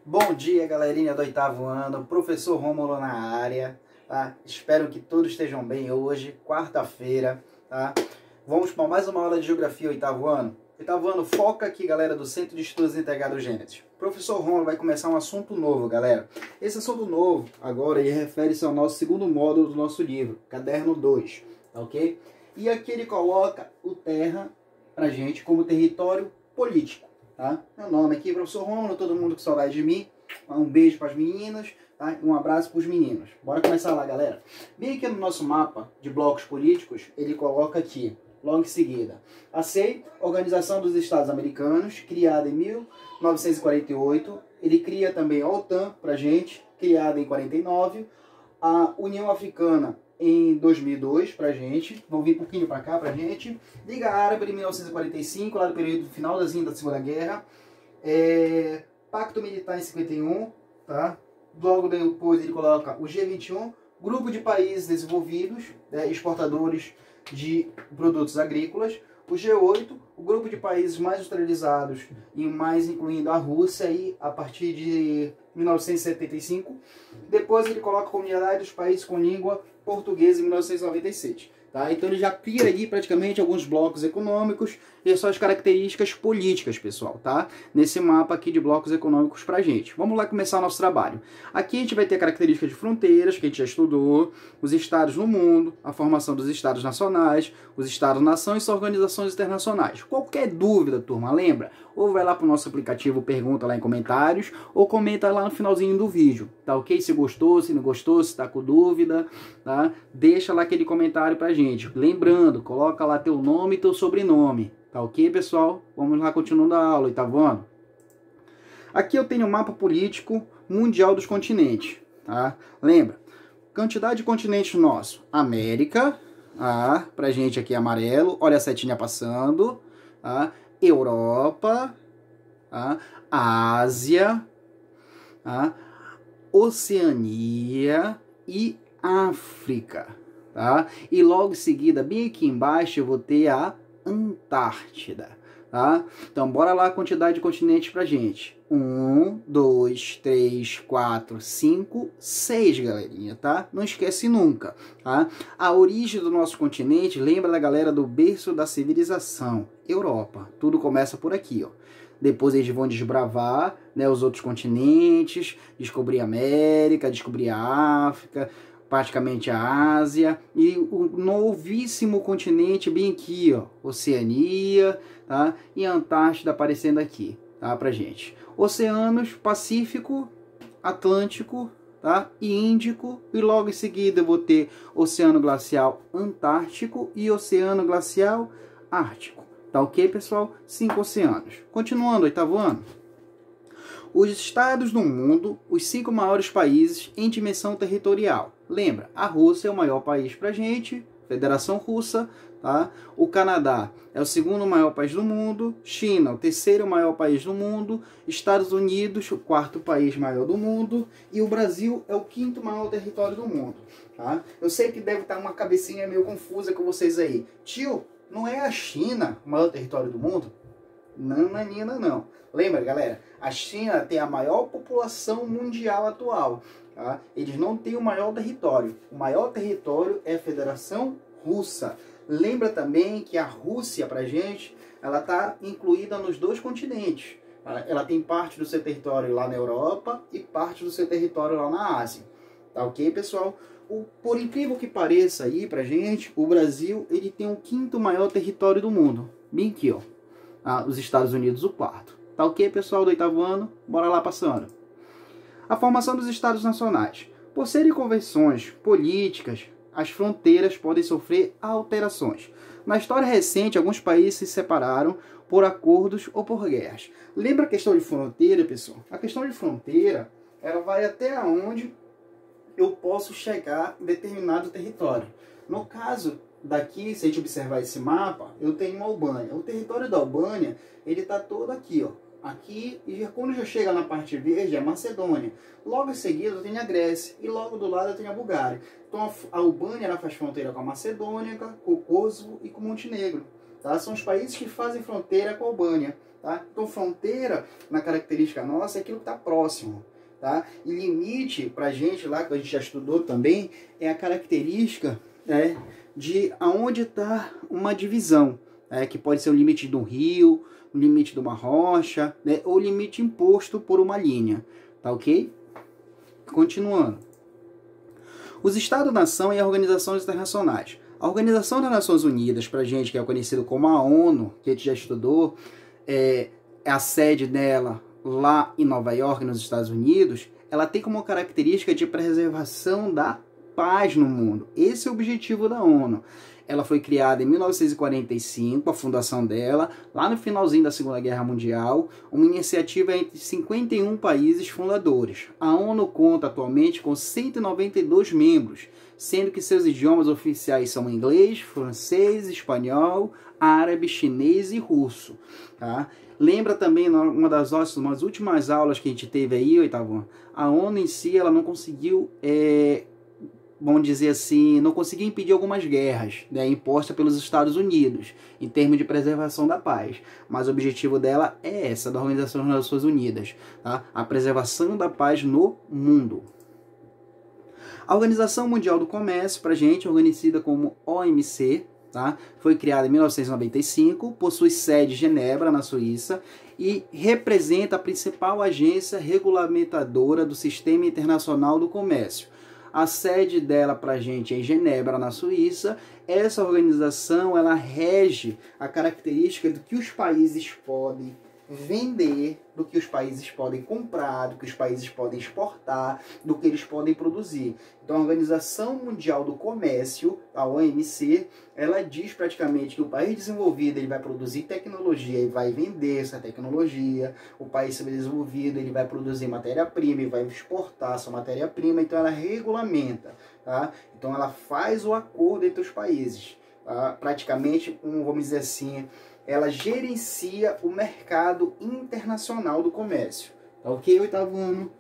Bom dia, galerinha do 8º ano, professor Rômulo na área, tá? Espero que todos estejam bem hoje, quarta-feira, tá? Vamos para mais uma aula de Geografia 8º ano. 8º ano, foca aqui, galera, do Centro de Estudos Integrados Gênesis. Professor Rômulo vai começar um assunto novo, galera. Esse assunto novo, agora, ele refere-se ao nosso segundo módulo do nosso livro, Caderno 2, tá ok? E aqui ele coloca o terra pra gente como território político. Tá? Meu nome aqui, professor Rômulo, todo mundo com saudade de mim. Um beijo para as meninas, tá? Um abraço para os meninos. Bora começar lá, galera. Bem aqui no nosso mapa de blocos políticos, ele coloca aqui, logo em seguida, a CEI, Organização dos Estados Americanos, criada em 1948. Ele cria também a OTAN pra gente, criada em 49. A União Africana em 2002 pra gente, vamos vir um pouquinho pra cá pra gente. Liga Árabe em 1945, lá no período finalzinho da Segunda Guerra. Pacto Militar em 51, tá? Logo depois ele coloca o G21, Grupo de Países Desenvolvidos, exportadores de produtos agrícolas. O G8, o grupo de países mais industrializados e mais incluindo a Rússia aí, a partir de 1975. Depois ele coloca a Comunidade dos Países com Língua Portuguesa em 1997. Tá? Então ele já cria ali praticamente alguns blocos econômicos e suas características políticas, pessoal, tá? Nesse mapa aqui de blocos econômicos pra gente. Vamos lá começar o nosso trabalho. Aqui a gente vai ter características de fronteiras, que a gente já estudou, os estados no mundo, a formação dos estados nacionais, os estados-nação e suas organizações internacionais. Qualquer dúvida, turma, lembra? Ou vai lá pro nosso aplicativo, pergunta lá em comentários, ou comenta lá no finalzinho do vídeo, tá ok? Se gostou, se não gostou, se tá com dúvida, tá? Deixa lá aquele comentário pra gente. Lembrando, coloca lá teu nome e teu sobrenome. Tá ok, pessoal? Vamos lá continuando a aula, 8º ano. Aqui eu tenho o mapa político mundial dos continentes. Tá? Lembra? Quantidade de continentes nosso. América. Pra gente aqui amarelo. Olha a setinha passando. Europa. Ásia. Oceania e África. Tá? E logo em seguida, bem aqui embaixo, eu vou ter a Antártida. Tá? Então, bora lá a quantidade de continentes pra gente. 1, 2, 3, 4, 5, 6, galerinha, tá? Não esquece nunca, tá? A origem do nosso continente, lembra da galera do berço da civilização, Europa. Tudo começa por aqui, ó. Depois eles vão desbravar, né, os outros continentes, descobrir a América, descobrir a África, praticamente a Ásia e o novíssimo continente bem aqui, ó, Oceania, tá? E a Antártida aparecendo aqui, tá, pra gente. Oceanos, Pacífico, Atlântico, tá? E Índico, e logo em seguida eu vou ter Oceano Glacial Antártico e Oceano Glacial Ártico. Tá ok, pessoal? 5 oceanos. Continuando, 8º ano. Os estados do mundo, os 5 maiores países em dimensão territorial. Lembra, a Rússia é o maior país pra gente, Federação Russa, tá? O Canadá é o segundo maior país do mundo, China, o terceiro maior país do mundo, Estados Unidos, o 4º país maior do mundo, e o Brasil é o 5º maior território do mundo, tá? Eu sei que deve estar uma cabecinha meio confusa com vocês aí. Tio, não é a China o maior território do mundo? Não, menina, não. Lembra, galera? A China tem a maior população mundial atual. Tá? Eles não têm o maior território. O maior território é a Federação Russa. Lembra também que a Rússia, pra gente, ela está incluída nos 2 continentes. Ela tem parte do seu território lá na Europa e parte do seu território lá na Ásia. Tá ok, pessoal? Por incrível que pareça aí pra gente, o Brasil ele tem o 5º maior território do mundo. Bem aqui, ó. Os Estados Unidos o 4º. Tá ok, pessoal do 8º ano? Bora lá passando. A formação dos Estados Nacionais. Por serem convenções políticas, as fronteiras podem sofrer alterações. Na história recente, alguns países se separaram por acordos ou por guerras. Lembra a questão de fronteira, pessoal? A questão de fronteira, ela vai até onde eu posso chegar em determinado território. No caso daqui, se a gente observar esse mapa, eu tenho a Albânia. O território da Albânia, ele está todo aqui, ó. Aqui, e quando já chega na parte verde, é a Macedônia. Logo em seguida eu tenho a Grécia, e logo do lado eu tenho a Bulgária. Então a Albânia ela faz fronteira com a Macedônia, com o Kosovo e com o Montenegro. Tá? São os países que fazem fronteira com a Albânia. tá? Então, fronteira, na característica nossa, é aquilo que está próximo, tá? E limite, para a gente lá, que a gente já estudou também, é a característica, né, de aonde está uma divisão, que pode ser o limite de um rio, o limite de uma rocha, né, ou o limite imposto por uma linha, tá ok? Continuando. Os Estados-nação e as organizações internacionais. A Organização das Nações Unidas, para a gente, que é conhecido como a ONU, que a gente já estudou, é a sede dela lá em Nova York, nos Estados Unidos, ela tem como característica de preservação da paz no mundo. Esse é o objetivo da ONU. Ela foi criada em 1945, a fundação dela, lá no finalzinho da Segunda Guerra Mundial, uma iniciativa entre 51 países fundadores. A ONU conta atualmente com 192 membros, sendo que seus idiomas oficiais são inglês, francês, espanhol, árabe, chinês e russo. Tá? Lembra também, uma das nossas últimas aulas que a gente teve aí, oitavo ano, a ONU em si ela não conseguiu... vamos dizer assim, não conseguiu impedir algumas guerras, né, impostas pelos Estados Unidos, em termos de preservação da paz. Mas o objetivo dela é essa, da Organização das Nações Unidas, tá? A preservação da paz no mundo. A Organização Mundial do Comércio, para a gente, conhecida como OMC, tá? Foi criada em 1995, possui sede em Genebra, na Suíça, e representa a principal agência regulamentadora do Sistema Internacional do Comércio. A sede dela para a gente é em Genebra, na Suíça. Essa organização ela rege a característica do que os países podem vender, do que os países podem comprar, do que os países podem exportar, do que eles podem produzir. Então a Organização Mundial do Comércio, a OMC, ela diz praticamente que o país desenvolvido ele vai produzir tecnologia e vai vender essa tecnologia, o país subdesenvolvido ele vai produzir matéria-prima e vai exportar essa matéria-prima, então ela regulamenta, tá? Então ela faz o acordo entre os países, tá? Praticamente, vamos dizer assim, ela gerencia o mercado internacional do comércio. Tá ok, oitavo ano?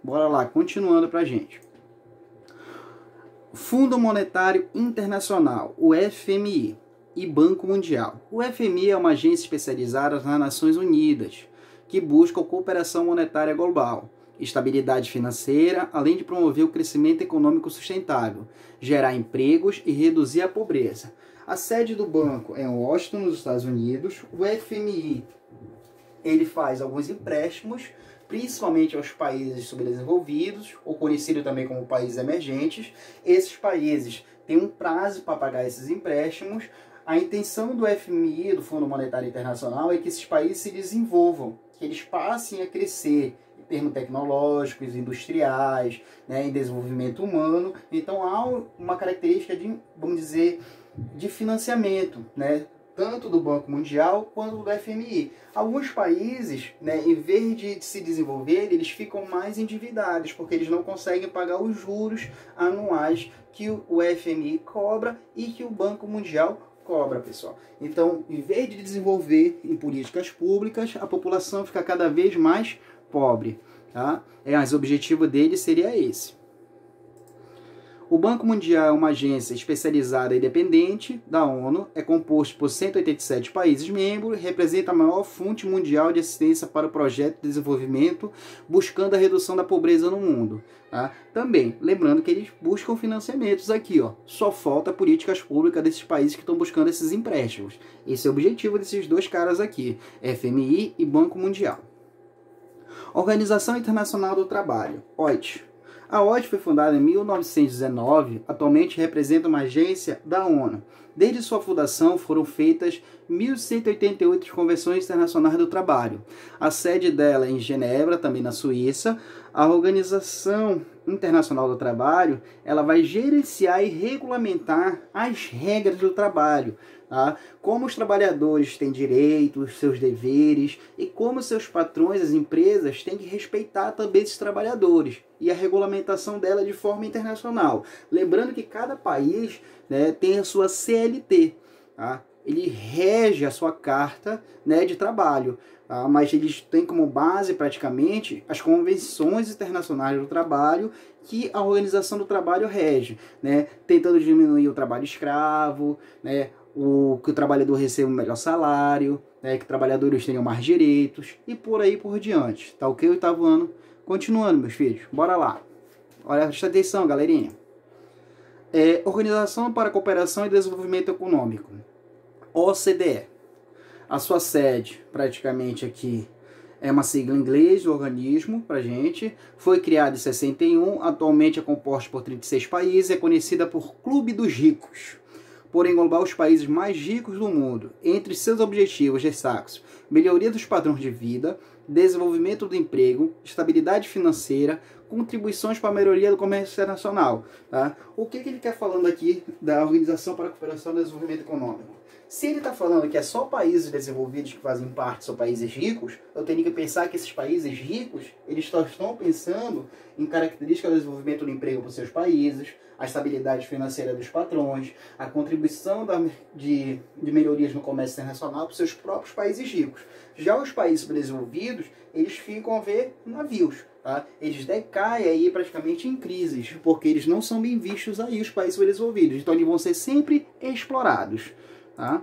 Bora lá, continuando pra gente. Fundo Monetário Internacional, o FMI, e Banco Mundial. O FMI é uma agência especializada nas Nações Unidas, que busca a cooperação monetária global, estabilidade financeira, além de promover o crescimento econômico sustentável, gerar empregos e reduzir a pobreza. A sede do banco é em Washington, nos Estados Unidos. O FMI ele faz alguns empréstimos, principalmente aos países subdesenvolvidos, ou conhecido também como países emergentes. Esses países têm um prazo para pagar esses empréstimos. A intenção do FMI, do Fundo Monetário Internacional, é que esses países se desenvolvam, que eles passem a crescer em termos tecnológicos, industriais, né, em desenvolvimento humano. Então há uma característica de, vamos dizer, de financiamento, né, tanto do Banco Mundial quanto do FMI. Alguns países, né, em vez de se desenvolver, eles ficam mais endividados, porque eles não conseguem pagar os juros anuais que o FMI cobra e que o Banco Mundial cobra, pessoal. Então, em vez de desenvolver em políticas públicas, a população fica cada vez mais pobre, tá? Mas o objetivo dele seria esse. O Banco Mundial é uma agência especializada e independente da ONU, é composto por 187 países membros, representa a maior fonte mundial de assistência para o projeto de desenvolvimento, buscando a redução da pobreza no mundo. Tá? Também, lembrando que eles buscam financiamentos aqui, ó. Só falta políticas públicas desses países que estão buscando esses empréstimos. Esse é o objetivo desses dois caras aqui, FMI e Banco Mundial. Organização Internacional do Trabalho, OIT. A OIT foi fundada em 1919, atualmente representa uma agência da ONU. Desde sua fundação foram feitas 1.188 convenções internacionais do trabalho. A sede dela é em Genebra, também na Suíça. A Organização Internacional do Trabalho ela vai gerenciar e regulamentar as regras do trabalho. Tá? Como os trabalhadores têm direitos, seus deveres e como seus patrões, as empresas, têm que respeitar também esses trabalhadores e a regulamentação dela de forma internacional. Lembrando que cada país, né, tem a sua CLT, tá? Ele rege a sua carta, né, de trabalho, tá? Mas eles têm como base praticamente as convenções internacionais do trabalho que a Organização do Trabalho rege, né, tentando diminuir o trabalho escravo, né, que o trabalhador receba um melhor salário, né, que trabalhadores tenham mais direitos e por aí por diante. Tá ok? Oitavo ano. Continuando, meus filhos. Bora lá. Olha, presta atenção, galerinha. Organização para a Cooperação e Desenvolvimento Econômico. OCDE. A sua sede, praticamente aqui, é uma sigla em inglês do organismo, pra gente. Foi criada em 61, atualmente é composta por 36 países, é conhecida por Clube dos Ricos, por englobar os países mais ricos do mundo. Entre seus objetivos destacam melhoria dos padrões de vida, desenvolvimento do emprego, estabilidade financeira, contribuições para a melhoria do comércio internacional. Tá? O que ele quer falando aqui da Organização para a Cooperação e Desenvolvimento Econômico? Se ele está falando que é só países desenvolvidos que fazem parte, são países ricos, eu tenho que pensar que esses países ricos, eles só estão pensando em características do desenvolvimento do emprego para os seus países, a estabilidade financeira dos patrões, a contribuição de melhorias no comércio internacional para os seus próprios países ricos. Já os países desenvolvidos, eles ficam a ver navios. Tá? Eles decaem aí praticamente em crises, porque eles não são bem vistos aí, os países desenvolvidos. Então eles vão ser sempre explorados. Tá?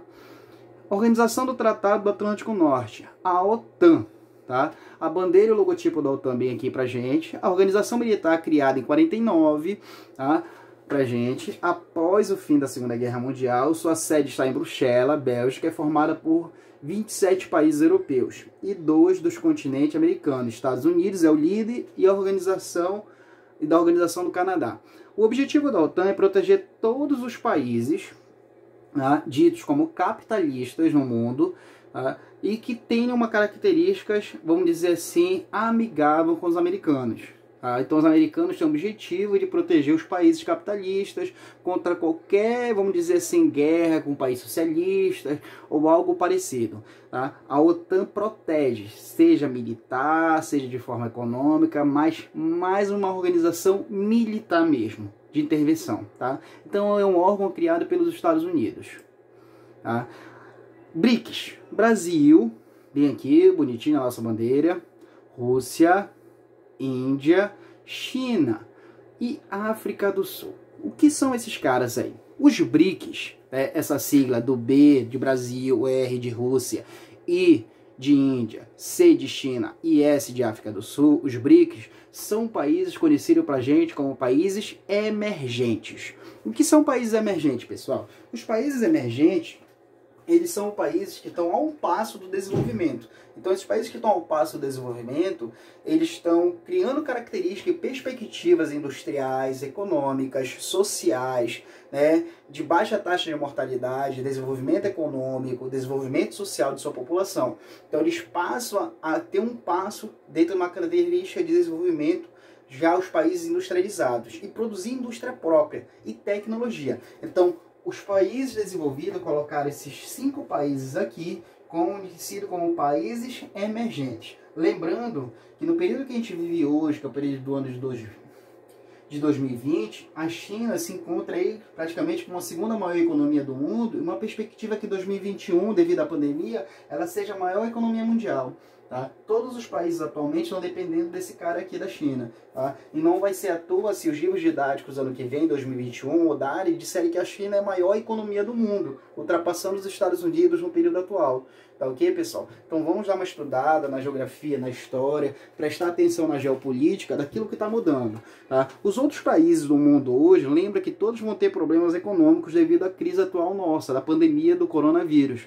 Organização do Tratado do Atlântico Norte, a OTAN. Tá? A bandeira e o logotipo da OTAN bem aqui pra gente. A organização militar criada em 49, tá? Pra gente, após o fim da Segunda Guerra Mundial. Sua sede está em Bruxelas, Bélgica, é formada por 27 países europeus e 2 dos continentes americanos. Estados Unidos é o líder e da Organização do Canadá. O objetivo da OTAN é proteger todos os países, tá, ditos como capitalistas no mundo, tá, e que tenham uma características, vamos dizer assim, amigável com os americanos. Tá? Então os americanos têm o objetivo de proteger os países capitalistas contra qualquer, vamos dizer assim, guerra com países socialistas ou algo parecido. Tá? A OTAN protege, seja militar, seja de forma econômica, mas mais uma organização militar mesmo, de intervenção. Tá? Então é um órgão criado pelos Estados Unidos. Tá? BRICS, Brasil, bem aqui, bonitinho a nossa bandeira, Rússia, Índia, China e África do Sul. O que são esses caras aí? Os BRICS, né, essa sigla do B de Brasil, R de Rússia, I de Índia, C de China e S de África do Sul, os BRICS são países conhecidos pra gente como países emergentes. O que são países emergentes, pessoal? Os países emergentes, eles são países que estão a um passo do desenvolvimento. Então, esses países que estão ao passo do desenvolvimento, eles estão criando características e perspectivas industriais, econômicas, sociais, né, de baixa taxa de mortalidade, desenvolvimento econômico, desenvolvimento social de sua população. Então, eles passam a ter um passo dentro de uma característica de desenvolvimento já os países industrializados e produzir indústria própria e tecnologia. Então, os países desenvolvidos colocaram esses 5 países aqui conhecidos como países emergentes. Lembrando que no período que a gente vive hoje, que é o período do ano de 2020, a China se encontra aí praticamente como a segunda maior economia do mundo e uma perspectiva que 2021, devido à pandemia, ela seja a maior economia mundial. Tá? Todos os países atualmente estão dependendo desse cara aqui da China. Tá? E não vai ser à toa se os livros didáticos ano que vem, 2021, mudarem e disserem que a China é a maior economia do mundo, ultrapassando os Estados Unidos no período atual. Tá ok, pessoal? Então vamos dar uma estudada na geografia, na história, prestar atenção na geopolítica daquilo que está mudando. Tá? Os outros países do mundo hoje, lembra que todos vão ter problemas econômicos devido à crise atual nossa, da pandemia do coronavírus.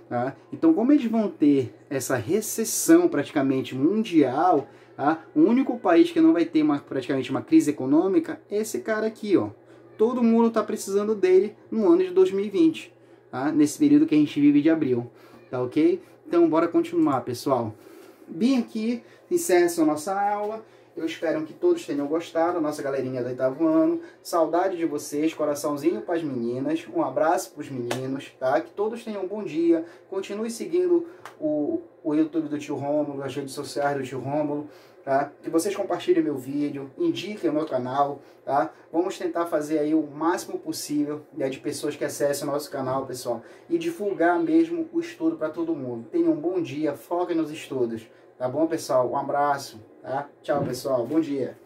Tá? Então, como eles vão ter essa recessão praticamente mundial, tá? O único país que não vai ter praticamente uma crise econômica é esse cara aqui, ó. Todo mundo está precisando dele no ano de 2020, tá? Nesse período que a gente vive de abril, tá ok? Então, bora continuar, pessoal. Bem aqui, encerra-se a nossa aula. Eu espero que todos tenham gostado, nossa galerinha do 8º ano. Saudade de vocês, coraçãozinho para as meninas. Um abraço para os meninos, tá? Que todos tenham um bom dia. Continue seguindo o YouTube do Tio Rômulo, as redes sociais do Tio Rômulo, tá? Que vocês compartilhem meu vídeo, indiquem o meu canal, tá? Vamos tentar fazer aí o máximo possível, né, de pessoas que acessem o nosso canal, pessoal. E divulgar mesmo o estudo para todo mundo. Tenham um bom dia, foquem nos estudos. Tá bom, pessoal? Um abraço. Tá? Tchau, pessoal. Bom dia.